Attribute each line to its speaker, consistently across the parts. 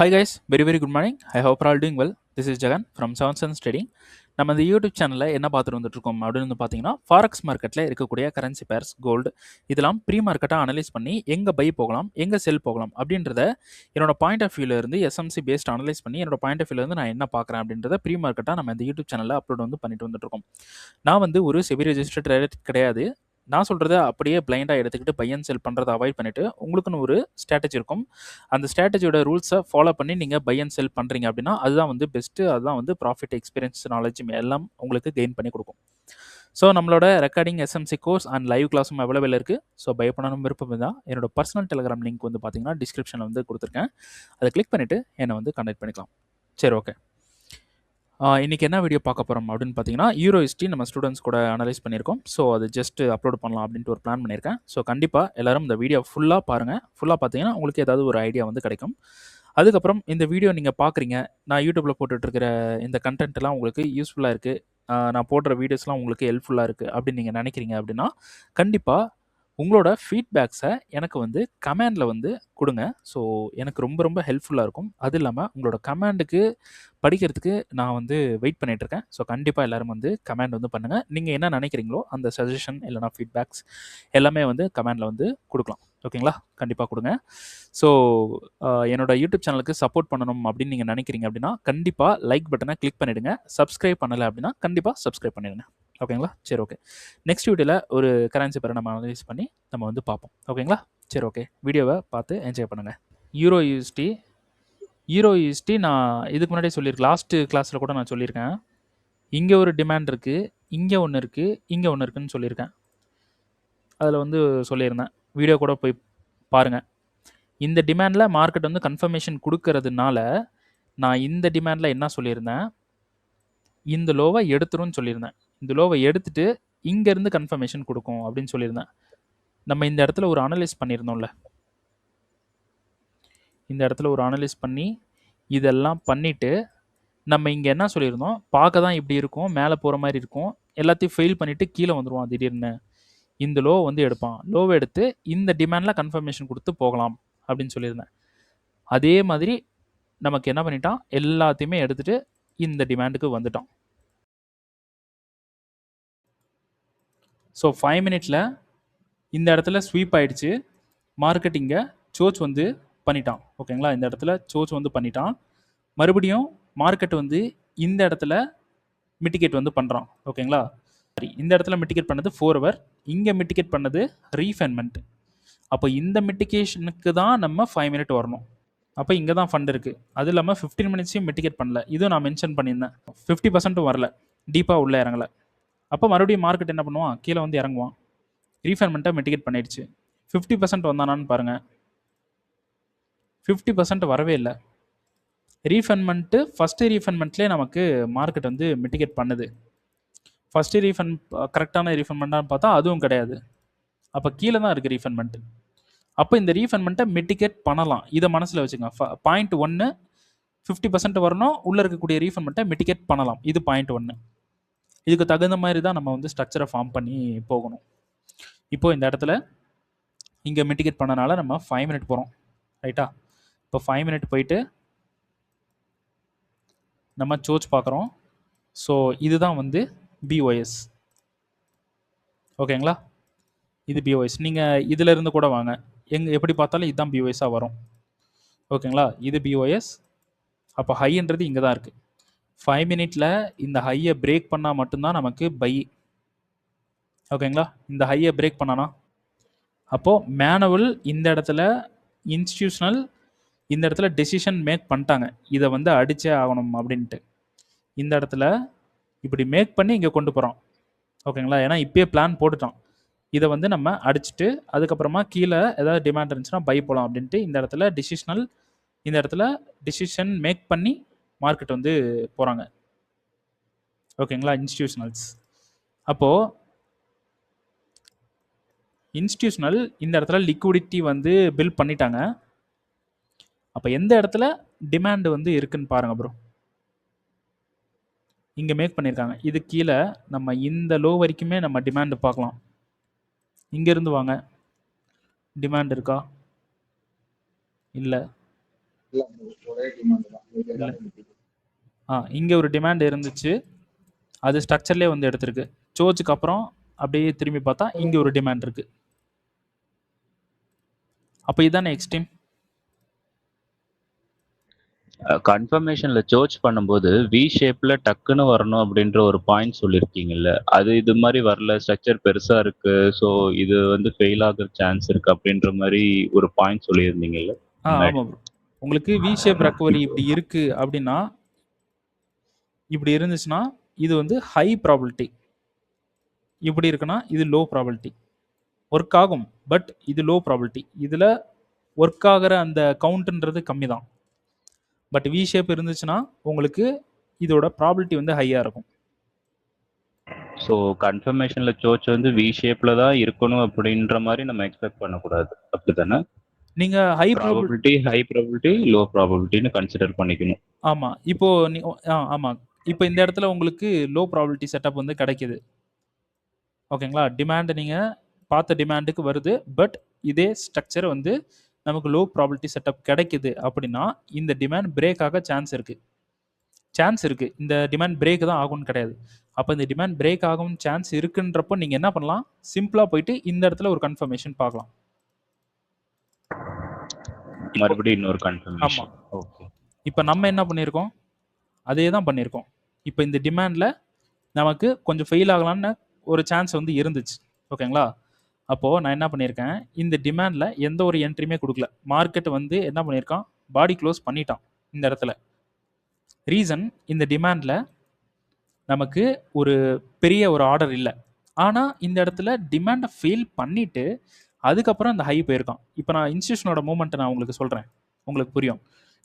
Speaker 1: Hi guys, very good morning. I hope you're all doing well. This is Jagan from Seven Sense Trading. நம்ம இந்த YouTube சேனலில் என்ன பார்த்துட்டு வந்துட்டுருக்கோம் அப்படின்னு வந்து பார்த்தீங்கன்னா ஃபாரெக்ஸ் மார்க்கெட்டில் இருக்கக்கூடிய கரன்சி பேர்ஸ் கோல்டு இதெல்லாம் ப்ரீ மார்க்கெட்டாக அனலைஸ் பண்ணி எங்கே பை போகலாம் எங்கே செல் போகலாம் அப்படின்றத என்னோட பாயிண்ட் ஆஃப் வியூலேருந்து எஸ்எம்சி பேஸ்ட் அனலைஸ் பண்ணி என்னோட பாயிண்ட் ஆஃப் வியூலேருந்து நான் என்ன பார்க்குறேன் அப்படின்றத ப்ரீ மார்க்கெட்டாக நம்ம இந்த யூடியூப் சேனலில் அப்லோட் வந்து பண்ணிட்டு வந்துட்டுருக்கோம். நான் வந்து ஒரு செபி ரெஜிஸ்டர்ட் ட்ரேடர் கிடையாது. நான் சொல்கிறத அப்படியே பிளைண்டாக எடுத்துக்கிட்டு பை அண்ட் செல் பண்ணுறதை அவாய்ட் பண்ணிவிட்டு உங்களுக்குன்னு ஒரு ஸ்ட்ராட்டஜி இருக்கும். அந்த ஸ்ட்ராட்டஜியோட ரூல்ஸை ஃபாலோ பண்ணி நீங்கள் பை அண்ட் செல் பண்ணுறீங்க அப்படின்னா அதுதான் வந்து பெஸ்ட்டு. அதுதான் வந்து ப்ராஃபிட், எக்ஸ்பீரியன்ஸ், நாலேஜ் எல்லாம் உங்களுக்கு கெயின் பண்ணி கொடுக்கும். ஸோ நம்மளோட recording SMC course and live கிளாஸும் அவைலபிள் இருக்குது. ஸோ பை பண்ணணும் விருப்பம் தான் என்னோட பர்சனல் டெலிகிராம் லிங்க் வந்து பார்த்தீங்கன்னா டிஸ்கிரிப்ஷனில் வந்து கொடுத்துருக்கேன். அதை கிளிக் பண்ணிவிட்டு என்னை வந்து கனெக்ட் பண்ணிக்கலாம். சரி, ஓகே. இன்றைக்கி என்ன வீடியோ பார்க்க போகிறோம் அப்படின்னு பார்த்தீங்கன்னா யூரோஎஸ்டி நம்ம ஸ்டூடெண்ட்ஸ் கூட அனலைஸ் பண்ணியிருக்கோம். ஸோ அது ஜஸ்ட் அப்லோட் பண்ணலாம் அப்படின்ட்டு ஒரு பிளான் பண்ணியிருக்கேன். ஸோ கண்டிப்பாக எல்லோரும் இந்த வீடியோ ஃபுல்லாக பாருங்கள். ஃபுல்லாக பார்த்தீங்கன்னா உங்களுக்கு ஏதாவது ஒரு ஐடியா வந்து கிடைக்கும். அதுக்கப்புறம் இந்த வீடியோ நீங்கள் பார்க்குறீங்க, நான் யூடியூப்பில் போட்டுட்ருக்கிற இந்த கண்டென்ட்லாம் உங்களுக்கு யூஸ்ஃபுல்லாக இருக்குது, நான் போடுற வீடியோஸ்லாம் உங்களுக்கு ஹெல்ப்ஃபுல்லாக இருக்குது அப்படின்னு நீங்கள் நினைக்கிறீங்க அப்படின்னா கண்டிப்பாக உங்களோட ஃபீட்பேக்ஸை எனக்கு வந்து கமெண்டில் வந்து கொடுங்க. ஸோ எனக்கு ரொம்ப ஹெல்ப்ஃபுல்லாக இருக்கும். அது இல்லாமல் உங்களோட கமெண்டுக்கு படிக்கிறதுக்கு நான் வந்து வெயிட் பண்ணிகிட்ருக்கேன். ஸோ கண்டிப்பாக எல்லோரும் வந்து கமெண்ட் வந்து பண்ணுங்கள். நீங்கள் என்ன நினைக்கிறீங்களோ அந்த சஜஷன் இல்லைனா ஃபீட்பேக்ஸ் எல்லாமே வந்து கமெண்டில் வந்து கொடுக்கலாம். ஓகேங்களா? கண்டிப்பாக கொடுங்க. ஸோ என்னோட யூடியூப் சேனலுக்கு சப்போர்ட் பண்ணணும் அப்படின்னு நீங்கள் நினைக்கிறீங்க அப்படின்னா கண்டிப்பாக லைக் பட்டனை கிளிக் பண்ணிவிடுங்க. சப்ஸ்கிரைப் பண்ணலை அப்படின்னா கண்டிப்பாக சப்ஸ்கிரைப் பண்ணிடுங்க. ஓகேங்களா? சரி, ஓகே. நெக்ஸ்ட் வீடியோவில் ஒரு கரன்சி பேரை நம்ம அனலைஸ் பண்ணி நம்ம வந்து பார்ப்போம். ஓகேங்களா? சரி, ஓகே. வீடியோவை பார்த்து என்ஜாய் பண்ணுங்கள். யூரோயூஎஸ்டி நான் இதுக்கு முன்னாடியே சொல்லியிருக்கேன். லாஸ்ட்டு கிளாஸில் கூட நான் சொல்லியிருக்கேன். இங்கே ஒரு டிமாண்ட் இருக்குது, இங்கே ஒன்று இருக்குது, இங்கே ஒன்று இருக்குதுன்னு சொல்லியிருக்கேன். அதில் வந்து சொல்லியிருந்தேன், வீடியோ கூட போய் பாருங்கள். இந்த டிமாண்டில் மார்க்கெட் வந்து கன்ஃபர்மேஷன் கொடுக்கறதுனால நான் இந்த டிமாண்டில் என்ன சொல்லியிருந்தேன், இந்த லோவை எடுத்துருன்னு சொல்லியிருந்தேன். இந்த லோவை எடுத்துட்டு இங்கேருந்து கன்ஃபர்மேஷன் கொடுக்கும் அப்படின்னு சொல்லியிருந்தேன். நம்ம இந்த இடத்துல ஒரு அனலைஸ் பண்ணியிருந்தோம்ல, இந்த இடத்துல ஒரு அனலைஸ் பண்ணி இதெல்லாம் பண்ணிவிட்டு நம்ம இங்கே என்ன சொல்லியிருந்தோம், பார்க்க தான் இப்படி இருக்கும், மேலே போகிற மாதிரி இருக்கும், எல்லாத்தையும் ஃபெயில் பண்ணிவிட்டு கீழே வந்துடுவான் திடீர்னு, இந்த லோ வந்து எடுப்பான், லோவை எடுத்து இந்த டிமாண்டில் கன்ஃபர்மேஷன் கொடுத்து போகலாம் அப்படின்னு சொல்லியிருந்தேன். அதே மாதிரி நமக்கு என்ன பண்ணிட்டான், எல்லாத்தையுமே எடுத்துகிட்டு இந்த டிமாண்டுக்கு வந்துட்டான். ஸோ 5 மினிட்ஸில் இந்த இடத்துல ஸ்வீப் ஆகிடுச்சு. மார்க்கெட் இங்கே சோச் வந்து பண்ணிட்டான். ஓகேங்களா? இந்த இடத்துல சோச் வந்து பண்ணிட்டான். மறுபடியும் மார்க்கெட் வந்து இந்த இடத்துல மிட்டிகேட் வந்து பண்ணுறான். ஓகேங்களா? சரி, இந்த இடத்துல மிட்டிகேட் பண்ணது 4 ஹவர், இங்கே மிட்டிகேட் பண்ணது ரீஃபைன்மெண்ட். அப்போ இந்த மிட்டிகேஷனுக்கு தான் நம்ம 5 மினிட் வரணும். அப்போ இங்கே தான் ஃபண்ட் இருக்குது. அது இல்லாமல் 15 மினிட்ஸையும் மிட்டிகேட் பண்ணல. இதுவும் நான் மென்ஷன் பண்ணியிருந்தேன். 50% வரல, டீப்பாக உள்ளே இறங்கலை. அப்போ மறுபடியும் மார்க்கெட் என்ன பண்ணுவான், கீழே வந்து இறங்குவான். ரீஃபைன்மெண்ட்டை மிட்டிகேட் பண்ணிடுச்சு. 50% வந்தானான்னு பாருங்கள், 50% வரவே இல்லை. ரீஃபைன்மெண்ட்டு ஃபஸ்ட்டு ரீஃபைன்மெண்ட்லேயே நமக்கு மார்க்கெட் வந்து மிட்டிகேட் பண்ணுது. ஃபஸ்ட்டு ரீஃபண்ட் கரெக்டான ரீஃபைன்மெண்ட்டான்னு பார்த்தா அதுவும் கிடையாது. அப்போ கீழே தான் இருக்குது ரீஃபைன்மெண்ட்டு. அப்போ இந்த ரீஃபைன்மெண்ட்டை மிட்டிகேட் பண்ணலாம். இதை மனசில் வச்சுங்க. பாயிண்ட் 1 50% வரணும், உள்ளே இருக்கக்கூடிய ரீஃபைன்மெண்ட்டை மிட்டிகேட் பண்ணலாம். இது பாயிண்ட் 1. இதுக்கு தகுந்த மாதிரி தான் நம்ம வந்து ஸ்ட்ரக்சரை ஃபார்ம் பண்ணி போகணும். இப்போது இந்த இடத்துல இங்கே மிட்டிகேட் பண்ணனால நம்ம 5 மினிட் போகிறோம். ரைட்டா? இப்போ 5 மினிட் போயிட்டு நம்ம சோச் பார்க்குறோம். ஸோ இதுதான் வந்து பிஓஎஸ். ஓகேங்களா? இது பிஓஎஸ். நீங்கள் இதிலிருந்து கூட வாங்க, எப்படி பார்த்தாலும் இதுதான் பிஓஎஸ்ஸாக வரும். ஓகேங்களா? இது பிஓஎஸ். அப்போ ஹைன்றது இங்கே தான் இருக்குது. 5 மினிட்டில் இந்த ஹையை பிரேக் பண்ணால் மட்டும்தான் நமக்கு பை. ஓகேங்களா? இந்த ஹையை பிரேக் பண்ணானா அப்போது மேனுவல் இந்த இடத்துல, இன்ஸ்டியூஷனல் இந்த இடத்துல டெசிஷன் மேக் பண்ணிட்டாங்க, இதை வந்து அடித்தே ஆகணும் அப்படின்ட்டு. இந்த இடத்துல இப்படி மேக் பண்ணி இங்கே கொண்டு போகிறோம். ஓகேங்களா? ஏன்னா இப்போயே பிளான் போட்டுட்டான், இதை வந்து நம்ம அடிச்சுட்டு அதுக்கப்புறமா கீழே ஏதாவது டிமாண்ட் இருந்துச்சுன்னா பை போகலாம் அப்படின்ட்டு இந்த இடத்துல டிசிஷனல், இந்த இடத்துல டிசிஷன் மேக் பண்ணி மார்க்கெட் வந்து போகிறாங்க. ஓகேங்களா? இன்ஸ்டியூஷனல்ஸ். அப்போது இன்ஸ்டியூஷனல் இந்த இடத்துல லிக்விடிட்டி வந்து பில்ட் பண்ணிட்டாங்க. அப்போ எந்த இடத்துல டிமாண்ட் வந்து இருக்குன்னு பாருங்கள் ப்ரோ. இங்கே மேக் பண்ணியிருக்காங்க, இது கீழே நம்ம இந்த லோ வரைக்குமே நம்ம டிமாண்டு பார்க்கலாம். இங்கேருந்து வாங்க, டிமாண்ட் இருக்கா? இல்லை.
Speaker 2: இல்ல ஒரே டிமாண்ட் தான். இது
Speaker 1: இல்லை
Speaker 2: எல்லாமே நிக்குது.
Speaker 1: இங்கே ஒரு டிமாண்ட் இருந்துச்சு, அது ஸ்ட்ரக்சர்லேயே வந்து எடுத்திருக்கு. சோச்சுக்கு அப்புறம் அப்படியே திரும்பி பார்த்தா இங்கே ஒரு டிமாண்ட் இருக்குது. அப்போ இதானே எக்ஸ்ட்ரீம்.
Speaker 3: கன்ஃபர்மேஷன்ல சர்ச் பண்ணும்போது வி ஷேப்ல டக்குன்னு வரணும் அப்படின்ற ஒரு பாயிண்ட் சொல்லியிருக்கீங்கல்ல, அது இது மாதிரி வரல, ஸ்ட்ரக்சர் பெருசா இருக்கு, ஸோ இது வந்து ஃபெயில் ஆகுற சான்ஸ் இருக்கு அப்படின்ற மாதிரி ஒரு பாயிண்ட் சொல்லியிருந்தீங்கல்ல முன்னாடி.
Speaker 1: ஆமாம் ப்ரோ. உங்களுக்கு வி ஷேப் ரெக்கவரி இப்படி இருக்கு அப்படின்னா, இப்படி இருந்துச்சுன்னா இது வந்து ஹை ப்ராபபிலிட்டி, இப்படி இருக்குன்னா இது லோ ப்ராபபிலிட்டி. ஒர்க் ஆகும், பட் இது லோ ப்ராபபிலிட்டி. இதில் ஒர்க் ஆகிற அந்த கவுண்ட்ன்றது கம்மி தான். பட் வி ஷேப் இருந்துச்சுன்னா உங்களுக்கு இதோட ப்ராபபிலிட்டி வந்து ஹையாக இருக்கும்.
Speaker 3: ஸோ கன்ஃபர்மேஷன்ல சர்ச் வந்து வி ஷேப்ல தான் இருக்கணும் அப்படின்ற மாதிரி நம்ம எக்ஸ்பெக்ட் பண்ணக்கூடாது, அப்படித்தானே?
Speaker 1: நீங்கள் ஹை
Speaker 3: ப்ராபபிலிட்டி லோ ப்ராபபிலிட்டின்னு கன்சிடர் பண்ணிக்கணும்.
Speaker 1: ஆமாம். இப்போ ஆமாம், இப்போ இந்த இடத்துல உங்களுக்கு லோ ப்ராபபிலிட்டி செட்டப் வந்து கிடைக்குது. ஓகேங்களா, டிமாண்ட் நீங்கள் பார்த்த டிமாண்டுக்கு வருது, பட் இதே ஸ்ட்ரக்சர் வந்து நமக்கு லோ ப்ராபபிலிட்டி செட்டப் கிடைக்குது அப்படின்னா இந்த டிமாண்ட் பிரேக் ஆக சான்ஸ் இருக்குது. இந்த டிமாண்ட் பிரேக் தான் ஆகும்னு கிடையாது. அப்போ இந்த டிமாண்ட் பிரேக் ஆகும் சான்ஸ் இருக்குன்றப்போ நீங்கள் என்ன பண்ணலாம், சிம்பிளாக போயிட்டு இந்த இடத்துல ஒரு கன்ஃபர்மேஷன் பார்க்கலாம்.
Speaker 3: மறுபடியும் இன்னொரு கன்ஃபர்மேஷன்.
Speaker 1: ஓகே, இப்போ நம்ம என்ன பண்ணியிருக்கோம், அதே தான் பண்ணியிருக்கோம். இப்போ இந்த டிமாண்டில் நமக்கு கொஞ்சம் ஃபெயில் ஆகலான்னு ஒரு சான்ஸ் வந்து இருந்துச்சு. ஓகேங்களா, அப்போது நான் என்ன பண்ணியிருக்கேன், இந்த டிமாண்டில் எந்த ஒரு என்ட்ரியுமே கொடுக்கல. மார்க்கெட் வந்து என்ன பண்ணியிருக்கான், பாடி க்ளோஸ் பண்ணிட்டான் இந்த இடத்துல. ரீசன், இந்த டிமாண்டில் நமக்கு ஒரு பெரிய ஒரு ஆர்டர் இல்லை. ஆனால் இந்த இடத்துல டிமாண்டை ஃபெயில் பண்ணிவிட்டு அதுக்கப்புறம் அந்த ஹை போயிருக்கான். இப்போ நான் இன்ஸ்டியூஷனோட மூமெண்ட்டை நான் உங்களுக்கு சொல்கிறேன், உங்களுக்கு புரியும்.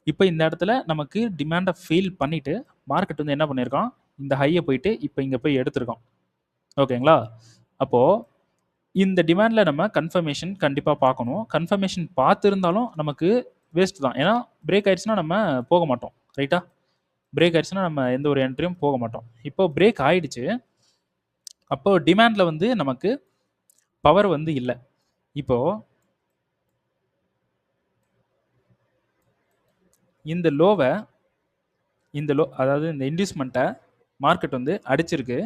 Speaker 1: இப்போ இந்த இடத்துல நமக்கு டிமாண்டை ஃபெயில் பண்ணிவிட்டு மார்க்கெட் வந்து என்ன பண்ணியிருக்கான், இந்த ஹையை போயிட்டு இப்போ இங்கே போய் எடுத்திருக்கான். ஓகேங்களா, அப்போது இந்த டிமாண்டில் நம்ம கன்ஃபர்மேஷன் கண்டிப்பாக பார்க்கணும். கன்ஃபர்மேஷன் பார்த்துருந்தாலும் நமக்கு வேஸ்ட் தான். ஏன்னா பிரேக் ஆயிடுச்சுன்னா நம்ம போக மாட்டோம். ரைட்டா, பிரேக் ஆயிடுச்சுன்னா நம்ம எந்த ஒரு என்ட்ரியும் போக மாட்டோம். இப்போ பிரேக் ஆயிடுச்சு, அப்போ டிமாண்டில் வந்து நமக்கு பவர் வந்து இல்லை. இப்போ இந்த லோவை அதாவது இந்த இன்டியூஸ்மெண்ட்டை மார்க்கெட் வந்து அடிச்சிருக்கு.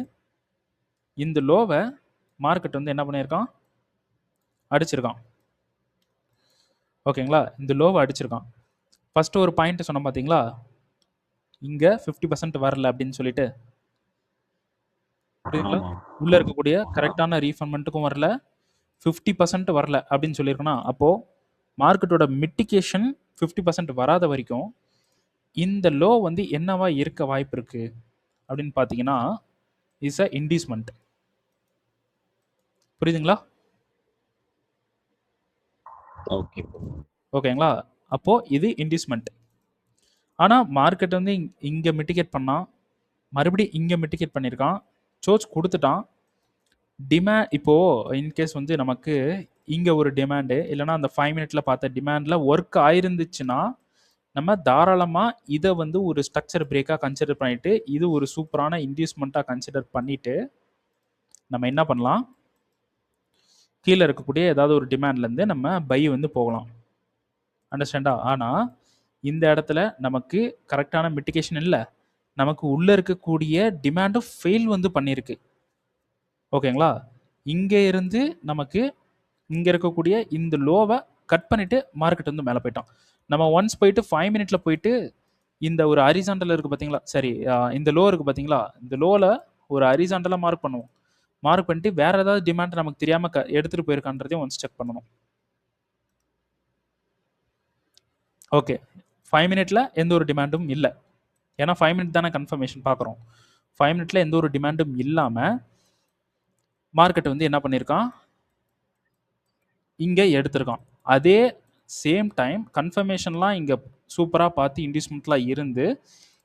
Speaker 1: இந்த லோவை மார்க்கெட் வந்து என்ன பண்ணியிருக்கான், அடிச்சிருக்கான். ஓகேங்களா, இந்த லோவை அடிச்சிருக்கான். ஃபஸ்ட்டு ஒரு பாயிண்ட் சொன்னோம் பார்த்தீங்களா, இங்கே 50% வரல அப்படின்னு சொல்லிட்டு. புரியுதுங்களா, உள்ளே இருக்கக்கூடிய கரெக்டான ரீஃபண்ட்மெண்ட்டுக்கும் வரல, 50% வரல அப்படின்னு சொல்லியிருக்கோன்னா, அப்போது மார்க்கெட்டோட மிட்டிகேஷன் 50% வராத வரைக்கும் இந்த லோ வந்து என்னவா இருக்க வாய்ப்பு இருக்குது அப்படின்னு பார்த்தீங்கன்னா இஸ் அ இன்டியூஸ்மெண்ட். புரியுதுங்களா? ஓகேங்களா, அப்போது இது இன்டியூஸ்மெண்ட். ஆனால் மார்க்கெட் வந்து இங்கே மிட்டிகேட் பண்ணால் மறுபடியும் இங்கே மிட்டிகேட் பண்ணியிருக்கான், சோர்ச் கொடுத்துட்டான். டிமாண்ட் இப்போது இன்கேஸ் வந்து நமக்கு இங்கே ஒரு டிமாண்டு இல்லைனா அந்த 5 மினிட்ல பார்த்த டிமாண்டில் ஒர்க் ஆயிருந்துச்சுன்னா நம்ம தாராளமாக இதை வந்து ஒரு ஸ்ட்ரக்சர் பிரேக்காக கன்சிடர் பண்ணிவிட்டு இது ஒரு சூப்பரான இன்டியூஸ்மெண்ட்டாக கன்சிடர் பண்ணிவிட்டு நம்ம என்ன பண்ணலாம், கீழே இருக்கக்கூடிய ஏதாவது ஒரு டிமாண்ட்லேருந்து நம்ம பை வந்து போகலாம். அண்டர்ஸ்டாண்டா? ஆனால் இந்த இடத்துல நமக்கு கரெக்டான மிட்டிகேஷன் இல்லை, நமக்கு உள்ளே இருக்கக்கூடிய டிமாண்டும் ஃபெயில் வந்து பண்ணியிருக்கு. ஓகேங்களா, இங்கே இருந்து நமக்கு இங்கே இருக்கக்கூடிய இந்த லோவை கட் பண்ணிவிட்டு மார்க்கெட் வந்து மேலே போயிட்டான். நம்ம ஒன்ஸ் போயிட்டு 5 மினிட்ல போயிட்டு இந்த ஒரு ஹரிசாண்டல் இருக்குது பார்த்தீங்களா, சரி இந்த லோ இருக்குது பார்த்தீங்களா, இந்த லோவில் ஒரு ஹரிசாண்டலாக மார்க் பண்ணுவோம். மார்க் பண்ணிட்டு வேறு ஏதாவது டிமாண்ட் நமக்கு தெரியாமல் எடுத்துகிட்டு போயிருக்கான்றதையும் ஒன்ஸ் செக் பண்ணணும். ஓகே, 5 மினிட்ல எந்த ஒரு டிமாண்டும் இல்லை, ஏன்னா 5 மினிட் தானே கன்ஃபர்மேஷன் பார்க்குறோம். 5 மினிட்ல எந்த ஒரு டிமாண்டும் இல்லாமல் மார்க்கெட் வந்து என்ன பண்ணியிருக்கான், இங்கே எடுத்திருக்கான். அதே சேம் டைம் கன்ஃபர்மேஷன்லாம் இங்கே சூப்பராக பார்த்து இன்டியூஸ்மெண்ட்லாம் இருந்து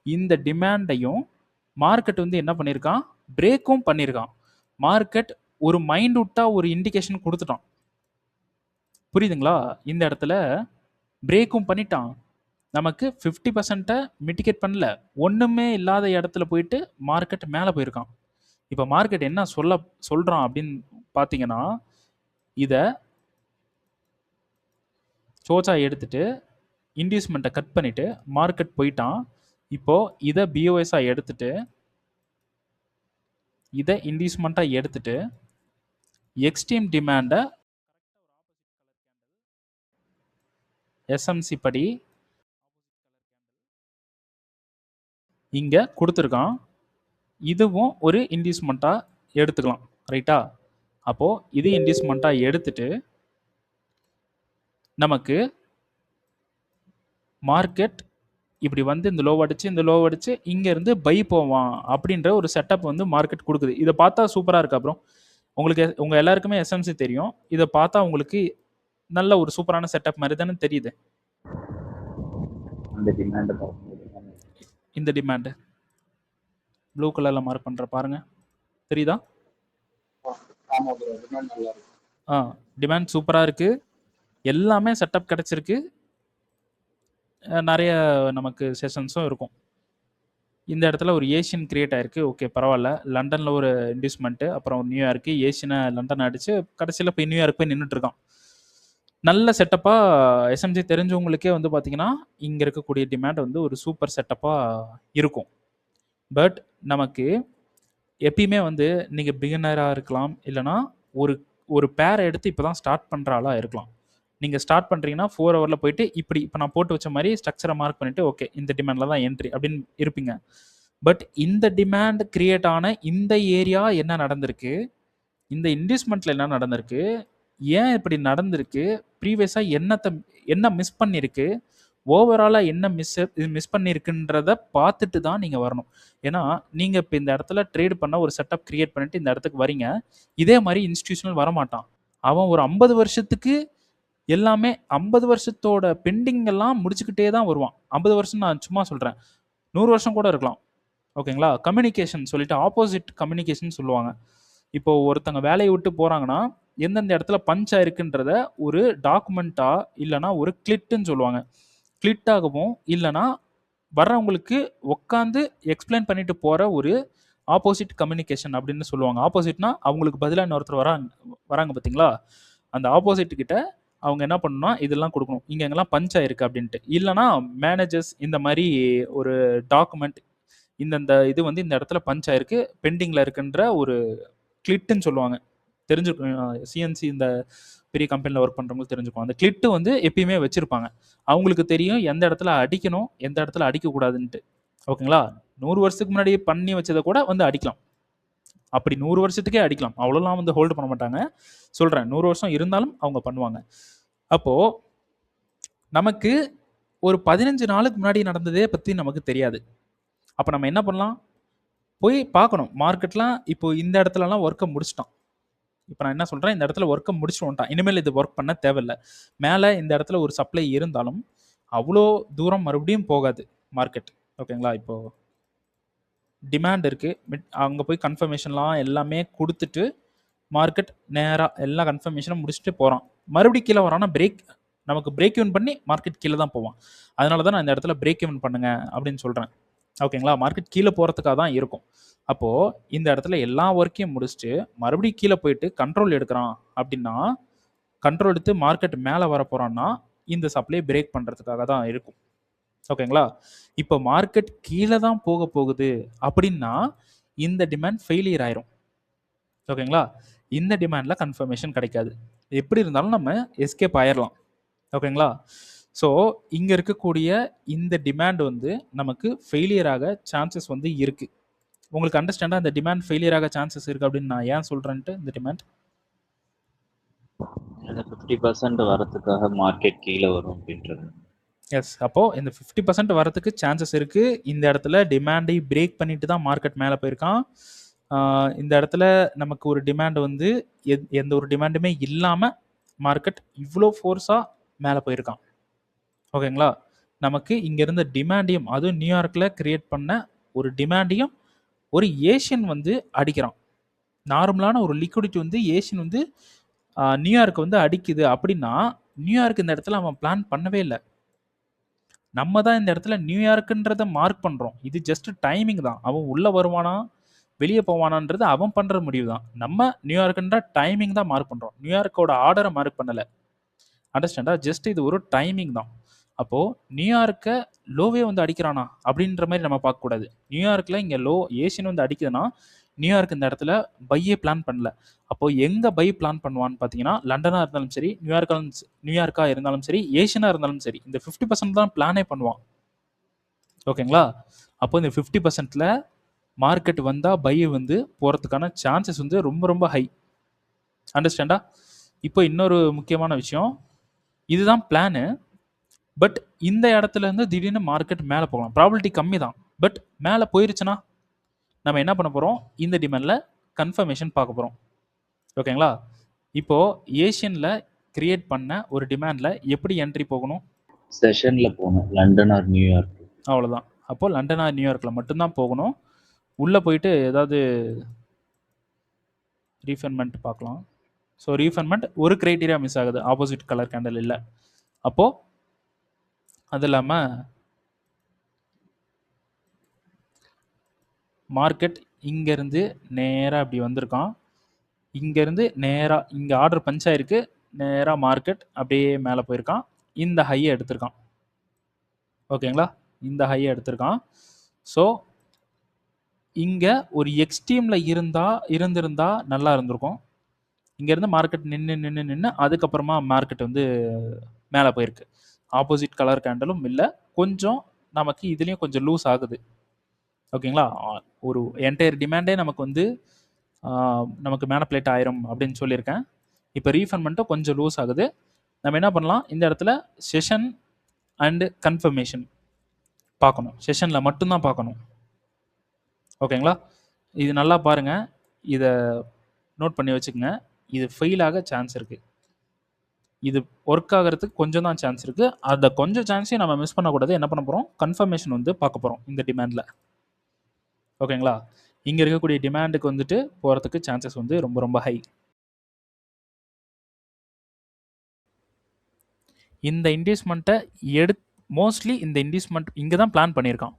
Speaker 1: இந்த டிமாண்டையும் மார்க்கெட் வந்து என்ன பண்ணியிருக்கான், பிரேக்கும் பண்ணியிருக்கான். மார்க்கெட் ஒரு மைண்ட் விட்டாக ஒரு இண்டிகேஷன் கொடுத்துட்டான். புரியுதுங்களா? இந்த இடத்துல பிரேக்கும் பண்ணிட்டான், நமக்கு 50%-ஐ மிட்டிகேட் பண்ணல, ஒன்றுமே இல்லாத இடத்துல போயிட்டு மார்க்கெட் மேலே போயிருக்கான். இப்போ மார்க்கெட் என்ன சொல்கிறான் அப்படின்னு பார்த்தீங்கன்னா, இதை சோச்சா எடுத்துட்டு இன்டியூஸ்மெண்ட்டை கட் பண்ணிவிட்டு மார்க்கெட் போயிட்டான். இப்போது இதை பிஓஎஸ்ஸாக எடுத்துட்டு இதை இன்டியூஸ்மெண்ட்டாக எடுத்துட்டு எக்ஸ்ட்ரீம் டிமாண்டை எஸ்எம்சி படி இங்கே கொடுத்துருக்கான். இதுவும் ஒரு இன்டியூஸ்மெண்ட்டாக எடுத்துக்கலாம். ரைட்டா? அப்போது இது இன்டியூஸ்மெண்ட்டாக எடுத்துட்டு நமக்கு மார்க்கெட் இப்படி வந்து இந்த லோ அடிச்சு இங்கேருந்து பை போவான் அப்படின்ற ஒரு செட்டப் வந்து மார்க்கெட் கொடுக்குது. இதை பார்த்தா சூப்பராக இருக்கு. அப்புறம் உங்களுக்கு உங்கள் எல்லாருக்குமே எஸ்எம்சி தெரியும். இதை பார்த்தா உங்களுக்கு நல்ல ஒரு சூப்பரான செட்டப் மாதிரி தானே தெரியுது. இந்த டிமாண்டு ப்ளூ கலரில் மார்க் பண்ணுற பாருங்க, தெரியுதா?
Speaker 2: ஆமா ப்ரோ, டிமாண்ட் நல்லா இருக்கு.
Speaker 1: டிமாண்ட் சூப்பராக இருக்குது. எல்லாமே செட்டப் கிடச்சிருக்கு. நிறைய நமக்கு செஷன்ஸும் இருக்கும். இந்த இடத்துல ஒரு ஏஷியன் கிரியேட் ஆயிருக்கு. ஓகே, பரவாயில்ல. லண்டனில் ஒரு இன்டியூஸ்மெண்ட்டு, அப்புறம் நியூயார்க்கு, ஏஷியனை லண்டன் அடித்து கடைசியில் போய் நியூயார்க் போய் நின்றுட்டுருக்கான். நல்ல செட்டப்பாக எஸ்எம்ஜி தெரிஞ்சவங்களுக்கே வந்து பார்த்திங்கன்னா இங்கே இருக்கக்கூடிய டிமாண்ட் வந்து ஒரு சூப்பர் செட்டப்பாக இருக்கும். பட் நமக்கு எப்பயுமே வந்து நீங்கள் பிகினராக இருக்கலாம், இல்லைனா ஒரு பேரை எடுத்து இப்போ தான் ஸ்டார்ட் பண்ணுற ஆளாக இருக்கலாம். நீங்கள் ஸ்டார்ட் பண்ணுறீங்கன்னா 4 ஹவரில் போயிட்டு இப்படி இப்போ நான் போட்டு வச்ச மாதிரி ஸ்ட்ரக்சரை மார்க் பண்ணிவிட்டு ஓகே இந்த டிமாண்டில் தான் என்ட்ரி அப்படின்னு இருப்பீங்க. பட் இந்த டிமாண்ட் கிரியேட் ஆன இந்த ஏரியா என்ன நடந்திருக்கு, இந்த இன்வெஸ்ட்மெண்ட்டில் என்ன நடந்திருக்கு, ஏன் இப்படி நடந்திருக்கு, ப்ரீவியஸாக என்ன மிஸ் பண்ணியிருக்கு, ஓவராலாக என்ன மிஸ் பண்ணியிருக்குன்றத பார்த்துட்டு தான் நீங்கள் வரணும். ஏன்னா நீங்கள் இப்போ இந்த இடத்துல ட்ரேட் பண்ண ஒரு செட்டப் கிரியேட் பண்ணிட்டு இந்த இடத்துக்கு வரீங்க. இதே மாதிரி இன்ஸ்டிடியூஷனல் வரமாட்டான். அவன் ஒரு 50 வருஷத்துக்கு எல்லாமே 50 வருஷத்தோட பெண்டிங் எல்லாம் முடிச்சுக்கிட்டே தான் வருவான். 50 வருஷம் நான் சும்மா சொல்கிறேன், 100 வருஷம் கூட இருக்கலாம். ஓகேங்களா? கம்யூனிகேஷன் சொல்லிட்டு ஆப்போசிட் கம்யூனிகேஷன் சொல்லுவாங்க. இப்போ ஒருத்தங்க வேலையை விட்டு போகிறாங்கன்னா எந்தெந்த இடத்துல பஞ்ச் ஆயிருக்குன்றத ஒரு டாக்குமெண்ட்டா இல்லைனா ஒரு கிளிட்டுன்னு சொல்லுவாங்க. கிளிட்டாகவும் இல்லைனா வர்றவங்களுக்கு உட்காந்து எக்ஸ்பிளைன் பண்ணிட்டு போகிற ஒரு ஆப்போசிட் கம்யூனிகேஷன் அப்படின்னு சொல்லுவாங்க. ஆப்போசிட்னா அவங்களுக்கு பதிலாக இன்னொருத்தர் வராங்க பார்த்தீங்களா? அந்த ஆப்போசிட் கிட்ட அவங்க என்ன பண்ணணும்னா இதெல்லாம் கொடுக்கணும், இங்கே எங்கெல்லாம் பஞ்ச் ஆயிருக்கு அப்படின்ட்டு. இல்லைனா மேனேஜர்ஸ் இந்த மாதிரி ஒரு டாக்குமெண்ட் இந்த இது வந்து இந்த இடத்துல பஞ்ச் ஆயிருக்கு, பெண்டிங்கில் இருக்குன்ற ஒரு கிளிட்டுன்னு சொல்லுவாங்க. தெரிஞ்சுக்கணும். சிஎன்சி இந்த பெரிய கம்பெனியில் ஒர்க் பண்ணுறவங்களுக்கு தெரிஞ்சுக்கும். அந்த கிளிட்டு வந்து எப்பயுமே வச்சுருப்பாங்க. அவங்களுக்கு தெரியும் எந்த இடத்துல அடிக்கணும், எந்த இடத்துல அடிக்கக்கூடாதுன்ட்டு. ஓகேங்களா? 100 வருஷத்துக்கு முன்னாடி பண்ணி வச்சதை கூட வந்து அடிக்கலாம். அப்படி 100 வருஷத்துக்கே அடிக்கலாம். அவ்வளோலாம் வந்து ஹோல்டு பண்ண மாட்டாங்க. சொல்கிறேன், 100 வருஷம் இருந்தாலும் அவங்க பண்ணுவாங்க. அப்போது நமக்கு ஒரு 15 நாளுக்கு முன்னாடி நடந்ததே பற்றி நமக்கு தெரியாது. அப்போ நம்ம என்ன பண்ணலாம், போய் பார்க்கணும். மார்க்கெட்லாம் இப்போ இந்த இடத்துலலாம் ஒர்க்கை முடிச்சிட்டான். இப்போ நான் என்ன சொல்கிறேன், இந்த இடத்துல ஒர்க்கை முடிச்சுட்டு வந்துட்டான். இனிமேல் இது ஒர்க் பண்ண தேவையில்லை. மேலே இந்த இடத்துல ஒரு சப்ளை இருந்தாலும் அவ்வளோ தூரம் மறுபடியும் போகாது மார்க்கெட். ஓகேங்களா? இப்போது டிமாண்ட் இருக்குது, அங்கே போய் கன்ஃபர்மேஷன்லாம் எல்லாமே கொடுத்துட்டு மார்க்கெட் நேராக எல்லா கன்ஃபர்மேஷனும் முடிச்சுட்டு போகிறான். மறுபடியும் கீழே வரான்னா நமக்கு பிரேக் ஈவன் பண்ணி மார்க்கெட் கீழே தான் போவான். அதனால தான் நான் இந்த இடத்துல பிரேக் ஈவன் பண்ணுங்க அப்படின்னு சொல்கிறேன். ஓகேங்களா? மார்க்கெட் கீழே போகிறதுக்காக தான் இருக்கும். அப்போது இந்த இடத்துல எல்லா ஒர்க்கையும் முடிச்சுட்டு மறுபடியும் கீழே போயிட்டு கண்ட்ரோல் எடுக்கிறான் அப்படின்னா, கண்ட்ரோல் எடுத்து மார்க்கெட் மேலே வர போகிறான்னா இந்த சப்ளை பிரேக் பண்ணுறதுக்காக தான் இருக்கும். ஓகேங்களா? இப்போ மார்க்கெட் கீழே தான் போக போகுது அப்படின்னா இந்த டிமாண்ட் ஃபெயிலியர் ஆயிரும். ஓகேங்களா? இந்த டிமாண்டில் கன்ஃபர்மேஷன் கிடைக்காது. எப்படி இருந்தாலும் நம்ம எஸ்கேப் ஆயிடலாம். ஓகேங்களா? ஸோ இங்கே இருக்கக்கூடிய இந்த டிமாண்ட் வந்து நமக்கு ஃபெயிலியர் ஆக சான்சஸ் வந்து இருக்குது. உங்களுக்கு அண்டர்ஸ்டாண்டாக இந்த டிமாண்ட் ஃபெயிலியர் ஆக சான்சஸ் இருக்குது அப்படின்னு நான் ஏன் சொல்கிறேன்ட்டு, இந்த டிமாண்ட்
Speaker 3: 50% வரதுக்காக மார்க்கெட் கீழே வரும் அப்படின்றது.
Speaker 1: எஸ். அப்போது இந்த 50% வரதுக்கு சான்சஸ் இருக்குது. இந்த இடத்துல டிமாண்டை பிரேக் பண்ணிட்டு தான் மார்க்கெட் மேலே போயிருக்கான். இந்த இடத்துல நமக்கு ஒரு டிமாண்ட் வந்து எந்த ஒரு டிமாண்டுமே இல்லாமல் மார்க்கெட் இவ்வளோ ஃபோர்ஸாக மேலே போயிருக்கான். ஓகேங்களா? நமக்கு இங்கே இருந்த டிமாண்டையும், அதுவும் நியூயார்க்கில் கிரியேட் பண்ண ஒரு டிமாண்டையும் ஒரு ஏஷியன் வந்து அடிக்கிறான். நார்மலான ஒரு லிக்விடிட்டி வந்து ஏஷியன் வந்து நியூயார்க்கு வந்து அடிக்குது அப்படின்னா நியூயார்க் இந்த இடத்துல அவன் பிளான் பண்ணவே இல்லை. நம்ம தான் இந்த இடத்துல நியூயார்க்குன்றதை மார்க் பண்ணுறோம். இது ஜஸ்ட் டைமிங் தான். அவன் உள்ளே வருவானா வெளியே போவானான்றது அவன் பண்ணுற முடிவு தான். நம்ம நியூயார்க்குன்ற டைமிங் தான் மார்க் பண்ணுறோம். நியூயார்க்கோட ஆர்டரை மார்க் பண்ணலை. அண்டர்ஸ்டாண்டா? ஜஸ்ட் இது ஒரு டைமிங் தான். அப்போது நியூயார்க்கை லோவே வந்து அடிக்கிறானா அப்படின்ற மாதிரி நம்ம பார்க்கக்கூடாது. நியூயார்க்கில் இங்கே லோ ஏஷியன் வந்து அடிக்குதுன்னா நியூயார்க் இந்த இடத்துல பையே பிளான் பண்ணல. அப்போது எங்கே பை பிளான் பண்ணுவான்னு பார்த்தீங்கன்னா லண்டனாக இருந்தாலும் சரி, நியூயார்க்காக இருந்தாலும் சரி, ஏஷியனாக இருந்தாலும் சரி, இந்த 50% தான் பிளானே பண்ணுவான். ஓகேங்களா? அப்போ இந்த 50%ல் மார்க்கெட் வந்தால் பை வந்து போகிறதுக்கான சான்சஸ் வந்து ரொம்ப ரொம்ப ஹை. அண்டர்ஸ்டாண்டா? இப்போ இன்னொரு முக்கியமான விஷயம், இதுதான் பிளானு. பட் இந்த இடத்துல இருந்து திடீர்னு மார்க்கெட் மேலே போகலாம். ப்ராபபிலிட்டி கம்மி தான். பட் மேலே போயிருச்சுன்னா நம்ம என்ன பண்ண போகிறோம்? இந்த டிமாண்டில் கன்ஃபர்மேஷன் பார்க்க போகிறோம். ஓகேங்களா? இப்போது ஏஷியனில் கிரியேட் பண்ண ஒரு டிமாண்டில் எப்படி என்ட்ரி போகணும்?
Speaker 3: செஷன்ல போகணும், லண்டன் ஆர் நியூயார்க்.
Speaker 1: அவ்வளோதான். அப்போது லண்டன் ஆர் நியூயார்க்கில் மட்டும்தான் போகணும். உள்ளே போயிட்டு ஏதாவது ரீஃபைன்மெண்ட் பார்க்கலாம். ஸோ ரீஃபைன்மெண்ட் ஒரு க்ரைட்டீரியா மிஸ் ஆகுது, ஆப்போசிட் கலர் கேண்டல் இல்லை. அப்போது அது இல்லாமல் மார்க்கெட் இங்கேருந்து நேராக அப்படி வந்திருக்கான். இங்கேருந்து நேராக இங்கே ஆர்டர் பஞ்ச் ஆகிருக்கு. நேராக மார்க்கெட் அப்படியே மேலே போயிருக்கான். இந்த ஹையை எடுத்திருக்கான். ஓகேங்களா? இந்த ஹையை எடுத்திருக்கான். ஸோ இங்கே ஒரு எக்ஸ்ட்ரீமில் இருந்திருந்தா நல்லா இருந்திருக்கும். இங்கேருந்து மார்க்கெட் நின்று அதுக்கப்புறமா மார்க்கெட் வந்து மேலே போயிருக்கு. ஆப்போசிட் கலர் கேண்டலும் இல்லை, கொஞ்சம் நமக்கு இதுலேயும் கொஞ்சம் லூஸ் ஆகுது. ஓகேங்களா? ஒரு என்டையர் டிமாண்டே நமக்கு வந்து நமக்கு மேனிபுலேட் ஆயிரும் அப்படின்னு சொல்லியிருக்கேன். இப்போ ரீஃபண்ட்மெண்ட்டும் கொஞ்சம் லூஸ் ஆகுது. நம்ம என்ன பண்ணலாம்? இந்த இடத்துல செஷன் அண்டு கன்ஃபர்மேஷன் பார்க்கணும். செஷனில் மட்டும்தான் பார்க்கணும். ஓகேங்களா? இது நல்லா பாருங்கள், இதை நோட் பண்ணி வச்சுக்கோங்க. இது ஃபெயில் ஆக சான்ஸ் இருக்குது. இது ஒர்க் ஆகிறதுக்கு கொஞ்சம் தான் சான்ஸ் இருக்குது. அந்த கொஞ்சம் சான்ஸையும் நம்ம மிஸ் பண்ணக்கூடாது. என்ன பண்ண போகிறோம்? கன்ஃபர்மேஷன் வந்து பார்க்க போகிறோம் இந்த டிமாண்டில். ஓகேங்களா? இங்கே இருக்கக்கூடிய டிமாண்டுக்கு வந்துட்டு போகிறதுக்கு சான்சஸ் வந்து ரொம்ப ரொம்ப ஹை. இந்த இன்வெஸ்ட்மெண்ட்டை மோஸ்ட்லி இந்த இன்வெஸ்ட்மெண்ட் இங்கே தான் பிளான் பண்ணியிருக்கான்.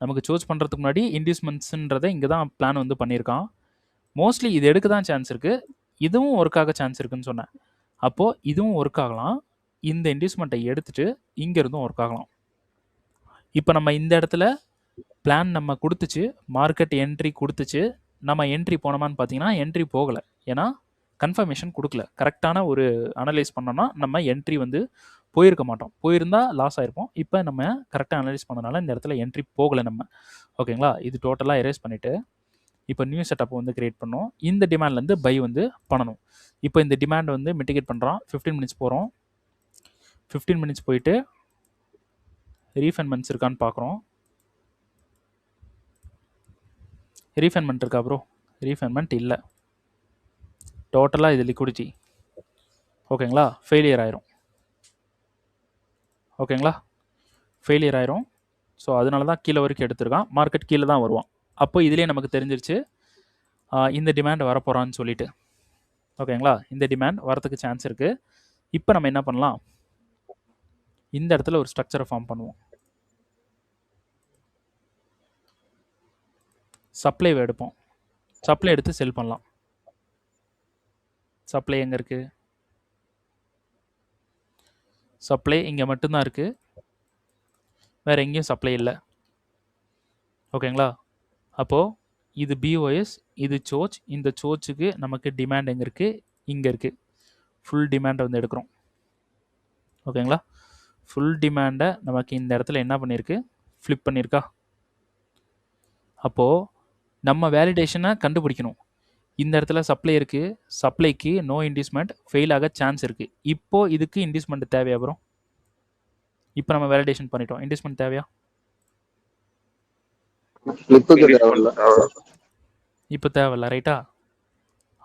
Speaker 1: நமக்கு சூஸ் பண்ணுறதுக்கு முன்னாடி இன்வெஸ்ட்மெண்ட்ஸுன்றதை இங்கே தான் பிளான் வந்து பண்ணியிருக்கான். மோஸ்ட்லி இது எடுக்க தான் சான்ஸ் இருக்குது. இதுவும் ஒர்க் ஆக சான்ஸ் இருக்குதுன்னு சொன்னேன். அப்போது இதுவும் ஒர்க் ஆகலாம். இந்த இன்வெஸ்ட்மெண்ட்டை எடுத்துகிட்டு இங்கேருந்தும் ஒர்க் ஆகலாம். இப்போ நம்ம இந்த இடத்துல பிளான் நம்ம கொடுத்துச்சு, மார்க்கெட் என்ட்ரி கொடுத்துச்சு. நம்ம என்ட்ரி போனோமான்னு பார்த்தீங்கன்னா என்ட்ரி போகலை. ஏன்னா கன்ஃபர்மேஷன் கொடுக்கல. கரெக்டான ஒரு அனலைஸ் பண்ணோன்னா நம்ம என்ட்ரி வந்து போயிருக்க மாட்டோம். போயிருந்தால் லாஸ் ஆகிருப்போம். இப்போ நம்ம கரெக்டாக அனலைஸ் பண்ணனால இந்த இடத்துல என்ட்ரி போகலை நம்ம. ஓகேங்களா? இது டோட்டலாக எரேஸ் பண்ணிவிட்டு இப்போ நியூ செட்டப் வந்து கிரியேட் பண்ணோம். இந்த டிமாண்ட்லேருந்து பை வந்து பண்ணணும். இப்போ இந்த டிமாண்ட் வந்து மிட்டிகேட் பண்ணுறான். 15 மினிட்ஸ் போகிறோம். 15 மினிட்ஸ் போயிட்டு ரீஃபைன்மெண்ட்ஸ் இருக்கான்னு பார்க்குறோம். ரீஃபைன்மெண்ட் இருக்கா ப்ரோ? ரீஃபைன்மெண்ட் இல்லை. டோட்டலாக இது லிக்விடிட்டி. ஓகேங்களா? ஃபெயிலியர் ஆயிரும். ஓகேங்களா? ஃபெயிலியர் ஆயிரும். ஸோ அதனால தான் கீழே வரைக்கும் எடுத்திருக்கான். மார்க்கெட் கீழே தான் வருவான். அப்போ இதுலேயே நமக்கு தெரிஞ்சிருச்சு இந்த டிமாண்ட் வரப்போகிறான்னு சொல்லிட்டு. ஓகேங்களா? இந்த டிமாண்ட் வரத்துக்கு சான்ஸ் இருக்குது. இப்போ நம்ம என்ன பண்ணலாம்? இந்த இடத்துல ஒரு ஸ்ட்ரக்சரை ஃபார்ம் பண்ணுவோம். சப்ளை எடுப்போம். சப்ளை எடுத்து செல் பண்ணலாம். சப்ளை எங்கே இருக்குது? சப்ளை இங்கே மட்டும்தான் இருக்குது. வேறு எங்கேயும் சப்ளை இல்லை. ஓகேங்களா? அப்போது இது பிஓஎஸ், இது சோச். இந்த சோச்சுக்கு நமக்கு டிமாண்ட் எங்கே இருக்குது? இங்கே இருக்குது. ஃபுல் டிமாண்டை வந்து எடுக்கிறோம். ஓகேங்களா? ஃபுல் டிமாண்டை நமக்கு இந்த இடத்துல என்ன பண்ணியிருக்கு? ஃப்ளிப் பண்ணியிருக்கா? அப்போது நம்ம வேலிடேஷனை கண்டுபிடிக்கணும். இந்த இடத்துல சப்ளை இருக்குது. சப்ளைக்கு நோ இன்வெஸ்ட்மெண்ட், ஃபெயில் ஆக சான்ஸ் இருக்குது. இப்போது இதுக்கு இன்வெஸ்ட்மெண்ட் தேவையா ப்ரோ? இப்போ நம்ம வேலிடேஷன் பண்ணிட்டோம். இன்வெஸ்ட்மெண்ட் தேவையா? இப்போ தேவையில்ல, ரைட்டா?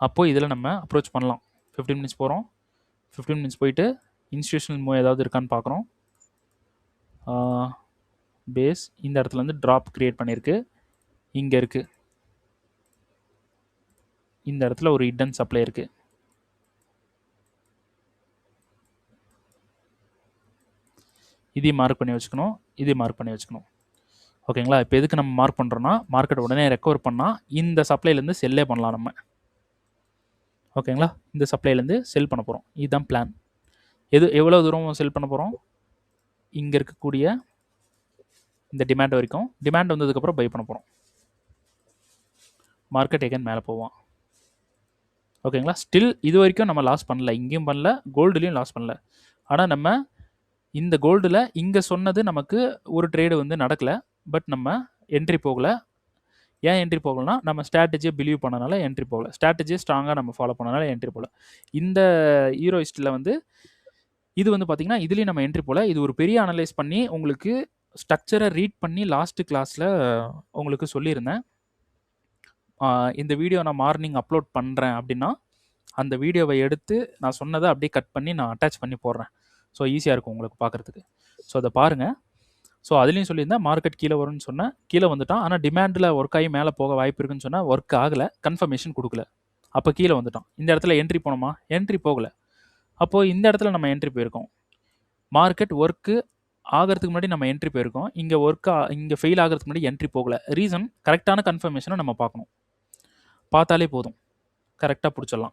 Speaker 1: அப்போது இதில் நம்ம அப்ரோச் பண்ணலாம். 15 மினிட்ஸ் போகிறோம். 15 மினிட்ஸ் போயிட்டு இன்ஸ்டியூஷனல் மூவ் ஏதாவது இருக்கான்னு பார்க்குறோம். பேஸ் இந்த இடத்துல வந்து ட்ராப் க்ரியேட் பண்ணியிருக்கு. இங்கே இருக்குது. இந்த இடத்துல ஒரு ஹிடன் சப்ளை இருக்குது. இதையும் மார்க் பண்ணி வச்சுக்கணும். இதையும் மார்க் பண்ணி வச்சுக்கணும். ஓகேங்களா? இப்போ எதுக்கு நம்ம மார்க் பண்ணுறோன்னா, மார்க்கெட் உடனே ரெக்கவர் பண்ணால் இந்த சப்ளைலேருந்து செல்லே பண்ணலாம் நம்ம. ஓகேங்களா? இந்த சப்ளைலேருந்து செல் பண்ண போகிறோம். இதுதான் பிளான். எவ்வளோ தூரம் செல் பண்ண போகிறோம்? இங்கே இருக்கக்கூடிய இந்த டிமாண்ட் வரைக்கும். டிமாண்ட் வந்ததுக்கப்புறம் பை பண்ண போகிறோம். மார்க்கெட் எகைன் மேலே போவான். ஓகேங்களா? ஸ்டில் இது வரைக்கும் நம்ம லாஸ் பண்ணல, இங்கேயும் பண்ணல, கோல்டுலேயும் லாஸ் பண்ணல. ஆனால் நம்ம இந்த கோல்டில் இங்கே சொன்னது நமக்கு ஒரு ட்ரேடு வந்து நடக்கலை. பட் நம்ம என்ட்ரி போகலை. ஏன் என்ட்ரி போகலன்னா நம்ம ஸ்ட்ராட்டஜியை பிலீவ் பண்ணனால என்ட்ரி போகல. ஸ்ட்ராட்டஜியை ஸ்ட்ராங்காக நம்ம ஃபாலோ பண்ணனால என்ட்ரி போகல. இந்த ஈரோயிஸ்ட்டில் வந்து இது வந்து பார்த்திங்கன்னா இதுலேயும் நம்ம என்ட்ரி போகல. இது ஒரு பெரிய அனலைஸ் பண்ணி உங்களுக்கு ஸ்ட்ரக்சரை ரீட் பண்ணி லாஸ்ட்டு கிளாஸில் உங்களுக்கு சொல்லியிருந்தேன். இந்த வீடியோ நான் மார்னிங் அப்லோட் பண்ணுறேன் அப்படின்னா அந்த வீடியோவை எடுத்து நான் சொன்னதை அப்படியே கட் பண்ணி நான் அட்டாச் பண்ணி போடுறேன். ஸோ ஈஸியாக இருக்கும் உங்களுக்கு பார்க்குறதுக்கு. ஸோ அதை பாருங்கள். ஸோ அதுலேயும் சொல்லியிருந்தேன் மார்க்கெட் கீழே வரும்னு சொன்னேன். கீழே வந்துட்டான். ஆனால் டிமாண்டில் ஒர்க் ஆகி மேலே போக வாய்ப்பு இருக்குன்னு சொன்னால் ஒர்க் ஆகலை, கன்ஃபர்மேஷன் கொடுக்கல. அப்போ கீழே வந்துட்டான். இந்த இடத்துல என்ட்ரி போனோமா? என்ட்ரி போகலை. அப்போது இந்த இடத்துல நம்ம என்ட்ரி போயிருக்கோம். மார்க்கெட் ஒர்க்கு ஆகிறதுக்கு முன்னாடி நம்ம என்ட்ரி போயிருக்கோம். இங்கே இங்கே ஃபெயில் ஆகிறதுக்கு முன்னாடி என்ட்ரி போகலை. ரீசன் கரெக்டான கன்ஃபர்மேஷனை நம்ம பார்க்கணும். பார்த்தாலே போதும், கரெக்டாக பிடிச்சிடலாம்.